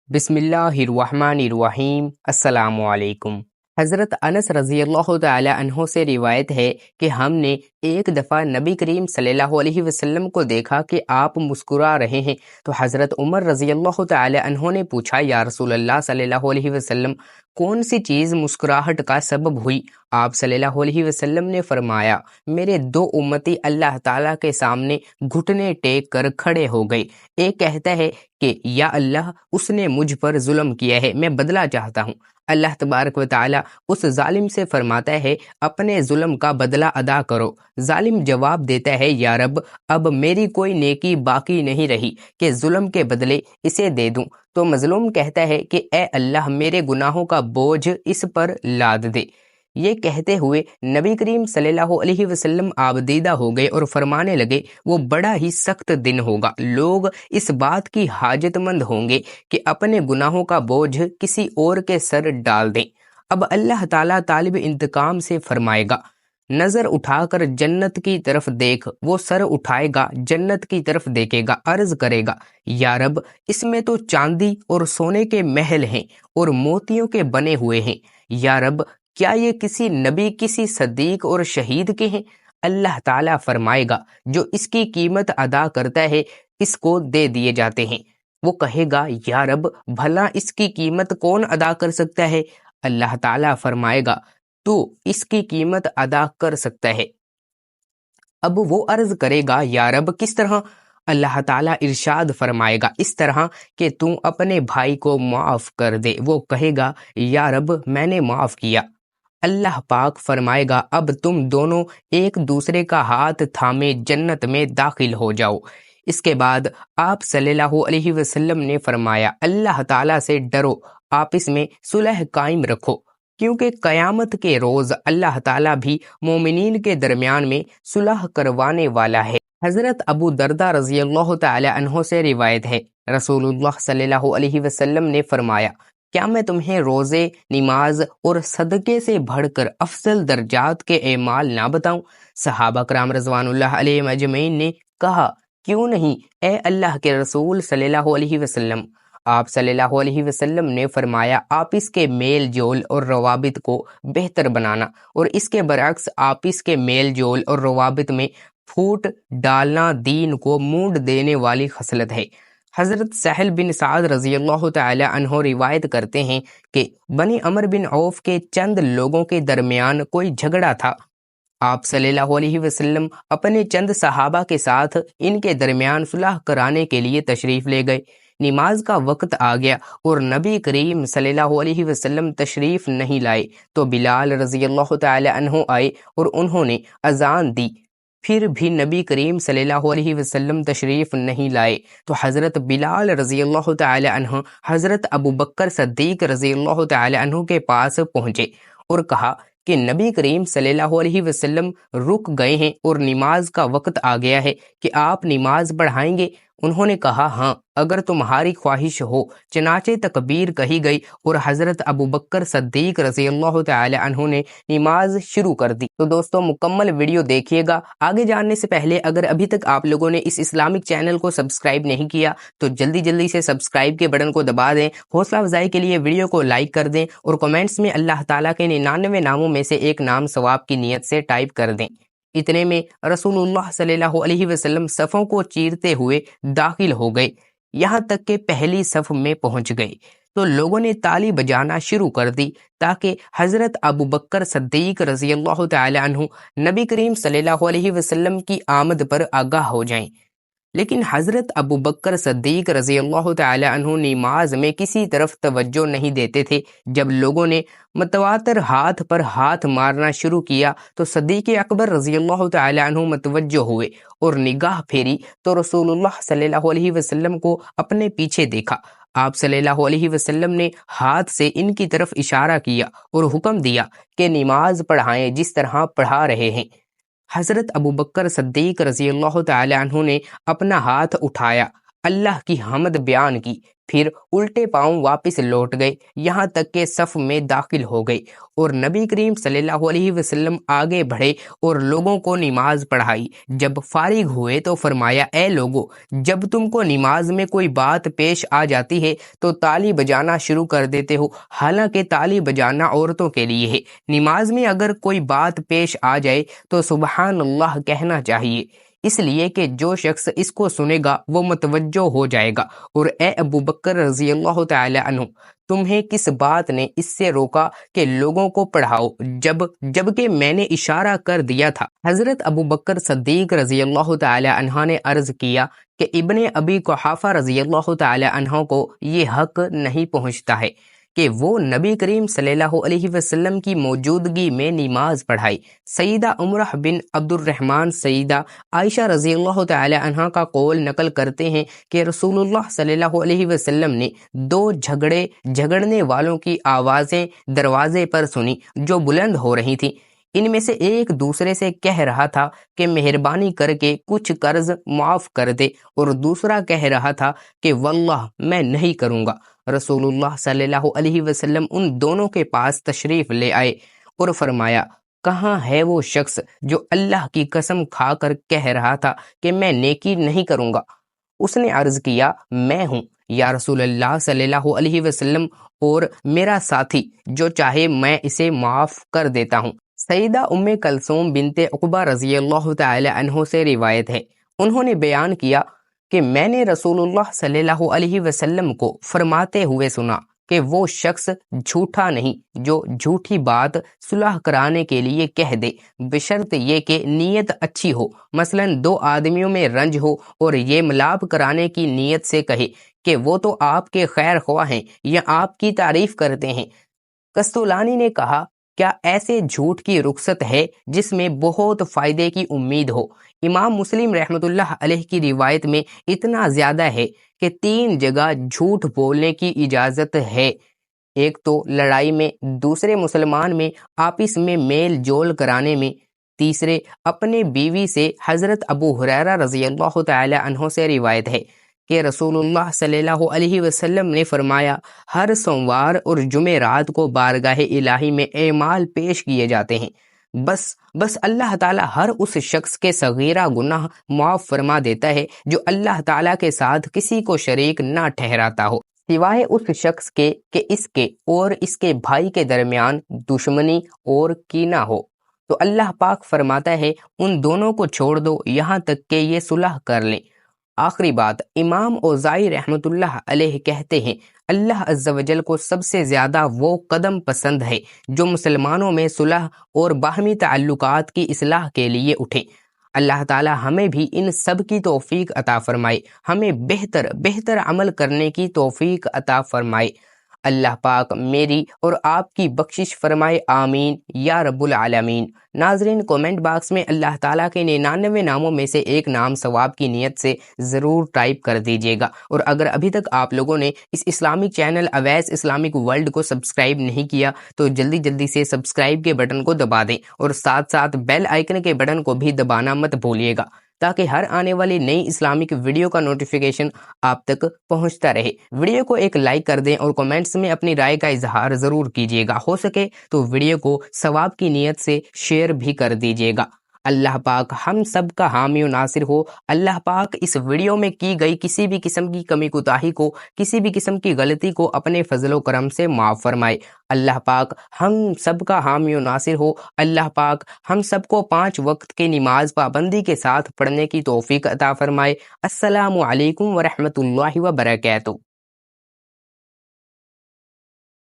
بسم اللہ الرحمن الرحیم۔ السلام علیکم۔ حضرت انس رضی اللہ تعالی عنہ سے روایت ہے کہ ہم نے ایک دفعہ نبی کریم صلی اللہ علیہ وسلم کو دیکھا کہ آپ مسکرا رہے ہیں، تو حضرت عمر رضی اللہ تعالی عنہ نے پوچھا، یا رسول اللہ صلی اللہ علیہ وسلم، کون سی چیز مسکراہٹ کا سبب ہوئی؟ آپ صلی اللہ علیہ وسلم نے فرمایا، میرے دو امتی اللہ تعالیٰ کے سامنے گھٹنے ٹیک کر کھڑے ہو گئے۔ ایک کہتا ہے کہ یا اللہ، اس نے مجھ پر ظلم کیا ہے، میں بدلہ چاہتا ہوں۔ اللہ تبارک و تعالیٰ اس ظالم سے فرماتا ہے، اپنے ظلم کا بدلہ ادا کرو۔ ظالم جواب دیتا ہے، یا رب، اب میری کوئی نیکی باقی نہیں رہی کہ ظلم کے بدلے اسے دے دوں۔ تو مظلوم کہتا ہے کہ اے اللہ، میرے گناہوں کا بوجھ اس پر لاد دے۔ یہ کہتے ہوئے نبی کریم صلی اللہ علیہ وسلم آبدیدہ ہو گئے اور فرمانے لگے، وہ بڑا ہی سخت دن ہوگا، لوگ اس بات کی حاجت مند ہوں گے کہ اپنے گناہوں کا بوجھ کسی اور کے سر ڈال دیں۔ اب اللہ تعالیٰ طالب انتقام سے فرمائے گا، نظر اٹھا کر جنت کی طرف دیکھ۔ وہ سر اٹھائے گا، جنت کی طرف دیکھے گا، عرض کرے گا، یا رب، اس میں تو چاندی اور سونے کے محل ہیں اور موتیوں کے بنے ہوئے ہیں۔ یا رب، کیا یہ کسی نبی، کسی صدیق اور شہید کے ہیں؟ اللہ تعالیٰ فرمائے گا، جو اس کی قیمت ادا کرتا ہے اس کو دے دیے جاتے ہیں۔ وہ کہے گا، یا رب، بھلا اس کی قیمت کون ادا کر سکتا ہے؟ اللہ تعالیٰ فرمائے گا، تو اس کی قیمت ادا کر سکتا ہے۔ اب وہ عرض کرے گا، یا رب، کس طرح؟ اللہ تعالیٰ ارشاد فرمائے گا، اس طرح کہ تو اپنے بھائی کو معاف کر دے۔ وہ کہے گا، یا رب، میں نے معاف کیا۔ اللہ پاک فرمائے گا، اب تم دونوں ایک دوسرے کا ہاتھ تھامے جنت میں داخل ہو جاؤ۔ اس کے بعد آپ صلی اللہ علیہ وسلم نے فرمایا، اللہ تعالیٰ سے ڈرو، آپس میں صلح قائم رکھو، کیونکہ قیامت کے روز اللہ تعالیٰ بھی مومنین کے درمیان میں صلح کروانے والا ہے۔ حضرت ابو دردہ رضی اللہ تعالی عنہ سے روایت ہے، رسول اللہ صلی اللہ علیہ وسلم نے فرمایا، کیا میں تمہیں روزے، نماز اور صدقے سے بڑھ کر افضل درجات کے اعمال نہ بتاؤں؟ صحابہ کرام رضوان اللہ علیہم اجمعین نے کہا، کیوں نہیں اے اللہ کے رسول صلی اللہ علیہ وسلم؟ آپ صلی اللہ علیہ وسلم نے فرمایا، آپس کے میل جول اور روابط کو بہتر بنانا، اور اس کے برعکس آپس کے میل جول اور روابط میں پھوٹ ڈالنا دین کو مونڈ دینے والی خصلت ہے۔ حضرت سہل بن سعد رضی اللہ تعالی عنہ روایت کرتے ہیں کہ بنی عمر بن عوف کے چند لوگوں کے درمیان کوئی جھگڑا تھا۔ آپ صلی اللہ علیہ وسلم اپنے چند صحابہ کے ساتھ ان کے درمیان صلح کرانے کے لیے تشریف لے گئے۔ نماز کا وقت آ گیا اور نبی کریم صلی اللہ علیہ وسلم تشریف نہیں لائے، تو بلال رضی اللہ تعالی عنہ آئے اور انہوں نے اذان دی۔ پھر بھی نبی کریم صلی اللہ علیہ وسلم تشریف نہیں لائے، تو حضرت بلال رضی اللہ تعالی عنہ حضرت ابو بکر صدیق رضی اللہ تعالی عنہ کے پاس پہنچے اور کہا کہ نبی کریم صلی اللہ علیہ وسلم رک گئے ہیں اور نماز کا وقت آ گیا ہے، کہ آپ نماز پڑھائیں گے؟ انہوں نے کہا، ہاں، اگر تمہاری خواہش ہو۔ چنانچہ تکبیر کہی گئی اور حضرت ابو بکر صدیق رضی اللہ تعالی عنہ نے نماز شروع کر دی۔ تو دوستوں، مکمل ویڈیو دیکھیے گا۔ آگے جاننے سے پہلے اگر ابھی تک آپ لوگوں نے اس اسلامک چینل کو سبسکرائب نہیں کیا تو جلدی سے سبسکرائب کے بٹن کو دبا دیں۔ حوصلہ افزائی کے لیے ویڈیو کو لائک کر دیں اور کمنٹس میں اللہ تعالیٰ کے 99 ناموں میں سے ایک نام ثواب کی نیت سے ٹائپ کر دیں۔ اتنے میں رسول اللہ صلی اللہ علیہ وسلم صفوں کو چیرتے ہوئے داخل ہو گئے، یہاں تک کہ پہلی صف میں پہنچ گئے تو لوگوں نے تالی بجانا شروع کر دی تاکہ حضرت ابو بکر صدیق رضی اللہ تعالی عنہ نبی کریم صلی اللہ علیہ وسلم کی آمد پر آگاہ ہو جائیں۔ لیکن حضرت ابو بکر صدیق رضی اللہ تعالی عنہ نماز میں کسی طرف توجہ نہیں دیتے تھے۔ جب لوگوں نے متواتر ہاتھ پر ہاتھ مارنا شروع کیا تو صدیق اکبر رضی اللہ تعالی عنہ متوجہ ہوئے اور نگاہ پھیری تو رسول اللہ صلی اللہ علیہ وسلم کو اپنے پیچھے دیکھا۔ آپ صلی اللہ علیہ وسلم نے ہاتھ سے ان کی طرف اشارہ کیا اور حکم دیا کہ نماز پڑھائیں جس طرح پڑھا رہے ہیں۔ حضرت ابو بکر صدیق رضی اللہ تعالی عنہ نے اپنا ہاتھ اٹھایا، اللہ کی حمد بیان کی، پھر الٹے پاؤں واپس لوٹ گئے یہاں تک کہ صف میں داخل ہو گئے، اور نبی کریم صلی اللہ علیہ وسلم آگے بڑھے اور لوگوں کو نماز پڑھائی۔ جب فارغ ہوئے تو فرمایا، اے لوگو، جب تم کو نماز میں کوئی بات پیش آ جاتی ہے تو تالی بجانا شروع کر دیتے ہو، حالانکہ تالی بجانا عورتوں کے لیے ہے۔ نماز میں اگر کوئی بات پیش آ جائے تو سبحان اللہ کہنا چاہیے، اس لیے کہ جو شخص اس کو سنے گا وہ متوجہ ہو جائے گا۔ اور اے ابو بکر رضی اللہ تعالی عنہ، تمہیں کس بات نے اس سے روکا کہ لوگوں کو پڑھاؤ جبکہ میں نے اشارہ کر دیا تھا؟ حضرت ابو بکر صدیق رضی اللہ تعالی عنہ نے عرض کیا کہ ابن ابی قحافہ رضی اللہ تعالی عنہ کو یہ حق نہیں پہنچتا ہے کہ وہ نبی کریم صلی اللہ علیہ وسلم کی موجودگی میں نماز پڑھائی۔ سیدہ عمرہ بن عبد الرحمن سیدہ عائشہ رضی اللہ تعالی عنہ کا قول نقل کرتے ہیں کہ رسول اللہ صلی اللہ علیہ وسلم نے دو جھگڑنے والوں کی آوازیں دروازے پر سنی جو بلند ہو رہی تھیں۔ ان میں سے ایک دوسرے سے کہہ رہا تھا کہ مہربانی کر کے کچھ قرض معاف کر دے، اور دوسرا کہہ رہا تھا کہ واللہ میں نہیں کروں گا۔ رسول اللہ صلی اللہ علیہ وسلم ان دونوں کے پاس تشریف لے آئے اور فرمایا، کہاں ہے وہ شخص جو اللہ کی قسم کھا کر کہہ رہا تھا کہ میں نیکی نہیں کروں گا؟ اس نے عرض کیا، میں ہوں یا رسول اللہ صلی اللہ علیہ وسلم، اور میرا ساتھی جو چاہے میں اسے معاف کر دیتا ہوں۔ سیدہ ام کلثوم بنت عقبہ رضی اللہ تعالی عنہ سے روایت ہے، انہوں نے بیان کیا کہ میں نے رسول اللہ صلی اللہ علیہ وسلم کو فرماتے ہوئے سنا کہ وہ شخص جھوٹا نہیں جو جھوٹی بات صلح کرانے کے لیے کہہ دے، بشرط یہ کہ نیت اچھی ہو، مثلا دو آدمیوں میں رنج ہو اور یہ ملاپ کرانے کی نیت سے کہے کہ وہ تو آپ کے خیر خواہ ہیں یا آپ کی تعریف کرتے ہیں۔ قسطلانی نے کہا، کیا ایسے جھوٹ کی رخصت ہے جس میں بہت فائدے کی امید ہو؟ امام مسلم رحمۃ اللہ علیہ کی روایت میں اتنا زیادہ ہے کہ 3 جگہ جھوٹ بولنے کی اجازت ہے، ایک تو لڑائی میں، دوسرے مسلمان میں آپس میں میل جول کرانے میں، تیسرے اپنے بیوی سے۔ حضرت ابو ہریرہ رضی اللہ تعالی عنہ سے روایت ہے کہ رسول اللہ صلی اللہ علیہ وسلم نے فرمایا، ہر سوموار اور جمعرات کو بارگاہ الہی میں اعمال پیش کیے جاتے ہیں، بس اللہ تعالیٰ ہر اس شخص کے صغیرہ گناہ معاف فرما دیتا ہے جو اللہ تعالیٰ کے ساتھ کسی کو شریک نہ ٹھہراتا ہو، سوائے اس شخص کے کہ اس کے اور اس کے بھائی کے درمیان دشمنی اور کینہ ہو، تو اللہ پاک فرماتا ہے ان دونوں کو چھوڑ دو یہاں تک کہ یہ صلح کر لیں۔ آخری بات، امام اوزاعی رحمۃ اللہ علیہ کہتے ہیں، اللہ عز و جل کو سب سے زیادہ وہ قدم پسند ہے جو مسلمانوں میں صلح اور باہمی تعلقات کی اصلاح کے لیے اٹھے۔ اللہ تعالی ہمیں بھی ان سب کی توفیق عطا فرمائے، ہمیں بہتر عمل کرنے کی توفیق عطا فرمائے۔ اللہ پاک میری اور آپ کی بخشش فرمائے، آمین یا رب العالمین۔ ناظرین، کومنٹ باکس میں اللہ تعالیٰ کے 99 ناموں میں سے ایک نام ثواب کی نیت سے ضرور ٹائپ کر دیجیے گا، اور اگر ابھی تک آپ لوگوں نے اس Islamic channel Owais Islamic world کو سبسکرائب نہیں کیا تو جلدی سے سبسکرائب کے بٹن کو دبا دیں، اور ساتھ بیل آئیکن کے بٹن کو بھی دبانا مت بھولیے گا تاکہ ہر آنے والی نئی اسلامک ویڈیو کا نوٹیفیکیشن آپ تک پہنچتا رہے۔ ویڈیو کو ایک لائک کر دیں اور کمنٹس میں اپنی رائے کا اظہار ضرور کیجیے گا، ہو سکے تو ویڈیو کو ثواب کی نیت سے شیئر بھی کر دیجیے گا۔ اللہ پاک ہم سب کا حامی و ناصر ہو۔ اللہ پاک اس ویڈیو میں کی گئی کسی بھی قسم کی کمی کوتاہی کو، کسی بھی قسم کی غلطی کو اپنے فضل و کرم سے معاف فرمائے۔ اللہ پاک ہم سب کا حامی و ناصر ہو۔ اللہ پاک ہم سب کو 5 وقت کی نماز پابندی کے ساتھ پڑھنے کی توفیق عطا فرمائے۔ السلام علیکم ورحمۃ اللہ وبرکاتہ۔